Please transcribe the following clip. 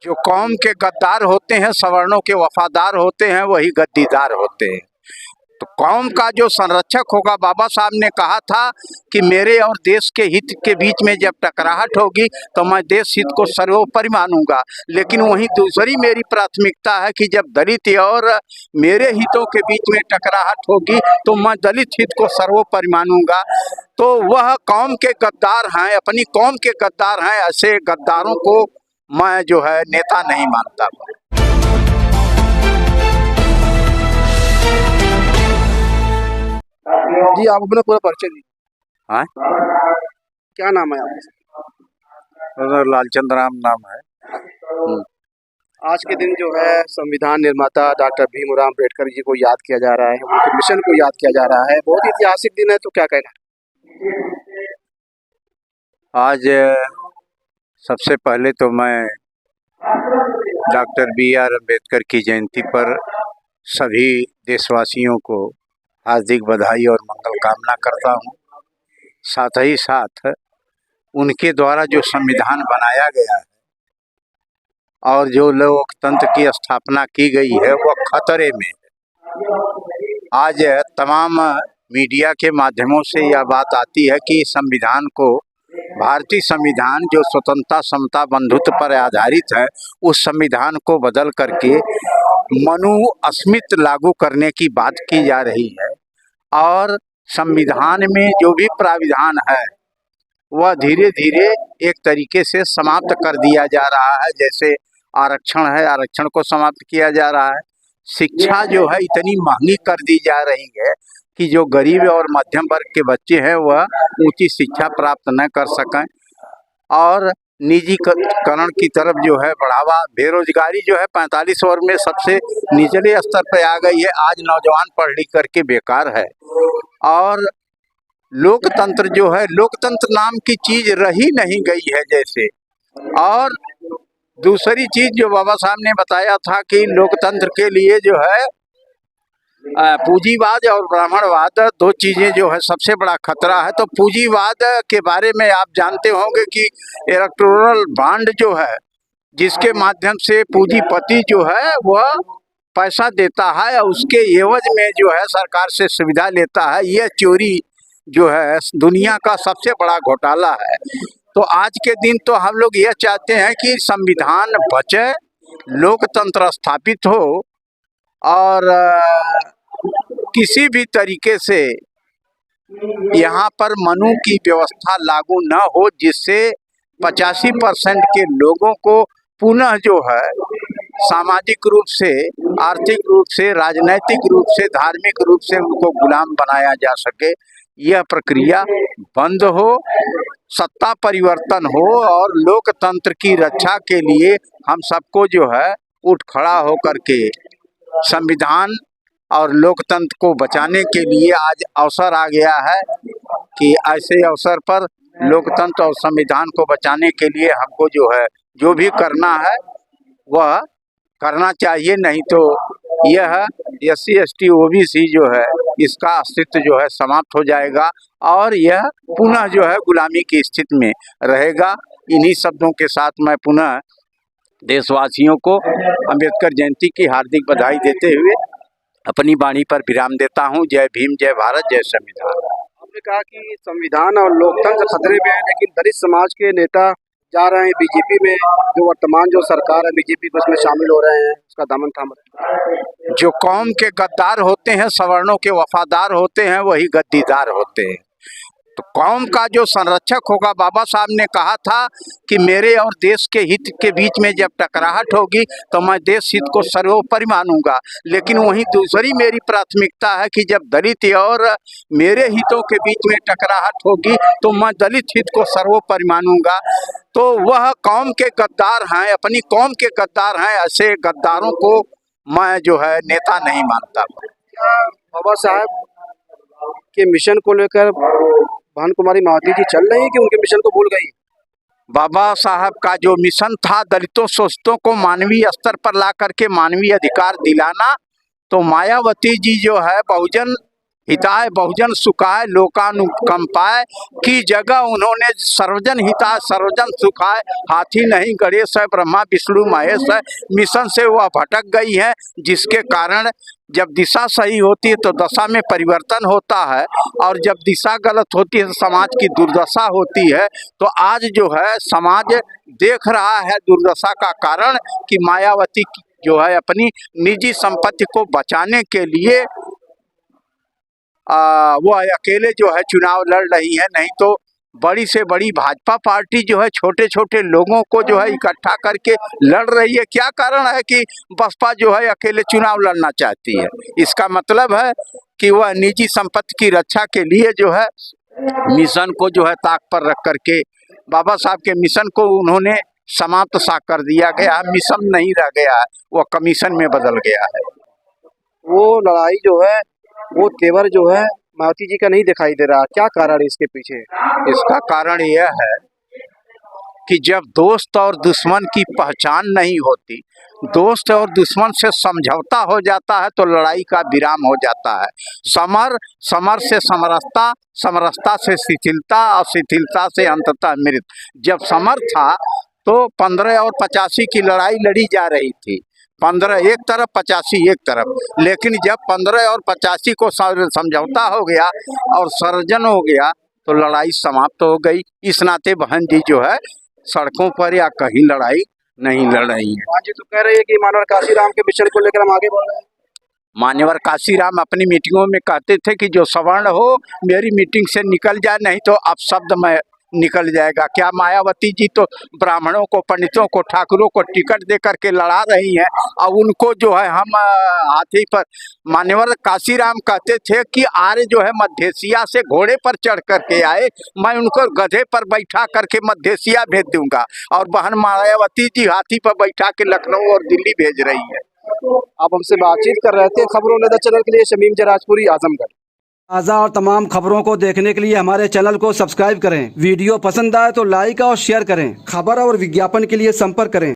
जो कौम के गद्दार होते हैं, सवर्णों के वफादार होते हैं, वही गद्दीदार होते हैं। तो कौम का जो संरक्षक होगा, बाबा साहब ने कहा था कि मेरे और देश के हित के बीच में जब टकराहट होगी तो मैं देश हित को सर्वोपरि मानूंगा। लेकिन वहीं दूसरी मेरी प्राथमिकता है कि जब दलित और मेरे हितों के बीच में टकराहट होगी तो मैं दलित हित को सर्वोपरि मानूंगा। तो वह कौम के गद्दार हैं, अपनी कौम के गद्दार हैं। ऐसे गद्दारों को मैं जो है नेता नहीं मानता। जी, आप अपना पूरा परिचय दीजिए। हाँ, क्या नाम है आपका? लालचंद राम नाम है। आज के दिन जो है संविधान निर्माता डॉक्टर भीमराव अम्बेडकर जी को याद किया जा रहा है, उनके मिशन को याद किया जा रहा है। बहुत ऐतिहासिक दिन है, तो क्या कहना है? आज सबसे पहले तो मैं डॉक्टर बी.आर. अम्बेडकर की जयंती पर सभी देशवासियों को हार्दिक बधाई और मंगल कामना करता हूँ। साथ ही साथ उनके द्वारा जो संविधान बनाया गया है और जो लोकतंत्र की स्थापना की गई है वह खतरे में है। आज तमाम मीडिया के माध्यमों से यह बात आती है कि संविधान को, भारतीय संविधान जो स्वतंत्रता, समता, बंधुत्व पर आधारित है, उस संविधान को बदल करके मनुस्मृति लागू करने की बात की जा रही है। और संविधान में जो भी प्राविधान है वह धीरे धीरे एक तरीके से समाप्त कर दिया जा रहा है। जैसे आरक्षण है, आरक्षण को समाप्त किया जा रहा है। शिक्षा जो है इतनी महंगी कर दी जा रही है कि जो गरीब और मध्यम वर्ग के बच्चे हैं वह ऊंची शिक्षा प्राप्त न कर सकें। और निजीकरण की तरफ जो है बढ़ावा, बेरोजगारी जो है 45 वर्ग में सबसे निचले स्तर पर आ गई है। आज नौजवान पढ़ लिख करके बेकार है। और लोकतंत्र जो है, लोकतंत्र नाम की चीज रही नहीं गई है जैसे। और दूसरी चीज जो बाबा साहब ने बताया था कि लोकतंत्र के लिए जो है पूंजीवाद और ब्राह्मणवाद, दो चीजें जो है सबसे बड़ा खतरा है। तो पूंजीवाद के बारे में आप जानते होंगे कि इलेक्टोरल बॉन्ड जो है, जिसके माध्यम से पूंजीपति जो है वह पैसा देता है और उसके एवज में जो है सरकार से सुविधा लेता है। यह चोरी जो है दुनिया का सबसे बड़ा घोटाला है। तो आज के दिन तो हम लोग यह चाहते हैं कि संविधान बचे, लोकतंत्र स्थापित हो और किसी भी तरीके से यहाँ पर मनु की व्यवस्था लागू न हो, जिससे 85% के लोगों को पुनः जो है सामाजिक रूप से, आर्थिक रूप से, राजनैतिक रूप से, धार्मिक रूप से उनको गुलाम बनाया जा सके। यह प्रक्रिया बंद हो, सत्ता परिवर्तन हो और लोकतंत्र की रक्षा के लिए हम सबको जो है उठ खड़ा होकर के संविधान और लोकतंत्र को बचाने के लिए आज अवसर आ गया है कि ऐसे अवसर पर लोकतंत्र और संविधान को बचाने के लिए हमको जो है जो भी करना है वह करना चाहिए। नहीं तो यह SC ST OBC जो है इसका अस्तित्व जो है समाप्त हो जाएगा और यह पुनः जो है गुलामी की स्थिति में रहेगा। इन्हीं शब्दों के साथ मैं पुनः देशवासियों को अम्बेडकर जयंती की हार्दिक बधाई देते हुए अपनी वाणी पर विराम देता हूँ। जय भीम, जय भारत, जय संविधान। आपने कहा कि संविधान और लोकतंत्र खतरे में है, लेकिन दलित समाज के नेता जा रहे हैं बीजेपी में। जो वर्तमान जो सरकार है बीजेपी को उसमें शामिल हो रहे हैं, उसका दामन थाम रहे हैं। जो कौम के गद्दार होते हैं, सवर्णों के वफादार होते हैं, वही गद्दीदार होते हैं। तो कौम का जो संरक्षक होगा, बाबा साहब ने कहा था कि मेरे और देश के हित के बीच में जब टकराहट होगी तो मैं देश हित को सर्वोपरि मानूंगा। लेकिन वहीं दूसरी मेरी प्राथमिकता है कि जब दलित और मेरे हितों के बीच में टकराहट होगी तो मैं दलित हित को सर्वोपरि मानूंगा। तो वह कौम के गद्दार हैं, अपनी कौम के गद्दार हैं। ऐसे गद्दारों को मैं जो है नेता नहीं मानता। बाबा साहब के मिशन को लेकर भानु कुमारी महावती जी चल रही है कि उनके मिशन को भूल गई? बाबा साहब का जो मिशन था दलितों शोषितों को मानवीय स्तर पर ला करके मानवीय अधिकार दिलाना, तो मायावती जी जो है बहुजन हिताय बहुजन सुखाय लोकानुकंपाय की जगह उन्होंने सर्वजन हिताय सर्वजन सुखाय हाथी नहीं गणेश है ब्रह्मा विष्णु महेश है मिशन से वह भटक गई है, जिसके कारण जब दिशा सही होती है तो दशा में परिवर्तन होता है, और जब दिशा गलत होती है तो समाज की दुर्दशा होती है। तो आज जो है समाज देख रहा है दुर्दशा का कारण कि मायावती जो है अपनी निजी संपत्ति को बचाने के लिए वो अकेले जो है चुनाव लड़ रही है, नहीं तो बड़ी से बड़ी भाजपा पार्टी जो है छोटे छोटे लोगों को जो है इकट्ठा करके लड़ रही है। क्या कारण है कि बसपा जो है अकेले चुनाव लड़ना चाहती है? इसका मतलब है कि वह निजी संपत्ति की रक्षा के लिए जो है मिशन को जो है ताक पर रख करके बाबा साहब के मिशन को उन्होंने समाप्त सा कर दिया गया। मिशन नहीं रह गया है, वह कमीशन में बदल गया है। वो लड़ाई जो है वो तेवर जो है मायावती जी का नहीं दिखाई दे रहा, क्या कारण है इसके पीछे? इसका कारण यह है कि जब दोस्त और दुश्मन की पहचान नहीं होती, दोस्त और दुश्मन से समझौता हो जाता है तो लड़ाई का विराम हो जाता है। समर से समरसता, समरसता से शिथिलता और शिथिलता से अंततः मृत्यु। जब समर था तो 15 और 85 की लड़ाई लड़ी जा रही थी, 15 एक तरफ 85 एक तरफ, लेकिन जब 15 और 85 को समझौता हो गया और सर्जन हो गया तो लड़ाई समाप्त हो गई। इस नाते बहन जी जो है सड़कों पर या कहीं लड़ाई नहीं लड़ रही है। हाँ जी, तो कह रही है कि मानवर काशीराम के मिशन को लेकर हम आगे बढ़ रहे हैं। मान्यवर काशीराम अपनी मीटिंगों में कहते थे कि जो सवर्ण हो मेरी मीटिंग से निकल जाए, नहीं तो अपशब्द में निकल जाएगा। क्या मायावती जी तो ब्राह्मणों को, पंडितों को, ठाकुरों को टिकट दे करके लड़ा रही हैं, और उनको जो है हम हाथी पर। मान्यवर काशीराम कहते थे कि आर्य जो है मध्येशिया से घोड़े पर चढ़ करके आए, मैं उनको गधे पर बैठा करके मध्येशिया भेज दूंगा, और बहन मायावती जी हाथी पर बैठा के लखनऊ और दिल्ली भेज रही है। आप हमसे बातचीत कर रहे थे खबरों नदर चैनल के लिए। शमीम जराजपुरी, आजमगढ़। ताज़ा और तमाम खबरों को देखने के लिए हमारे चैनल को सब्सक्राइब करें। वीडियो पसंद आए तो लाइक और शेयर करें। खबर और विज्ञापन के लिए संपर्क करें।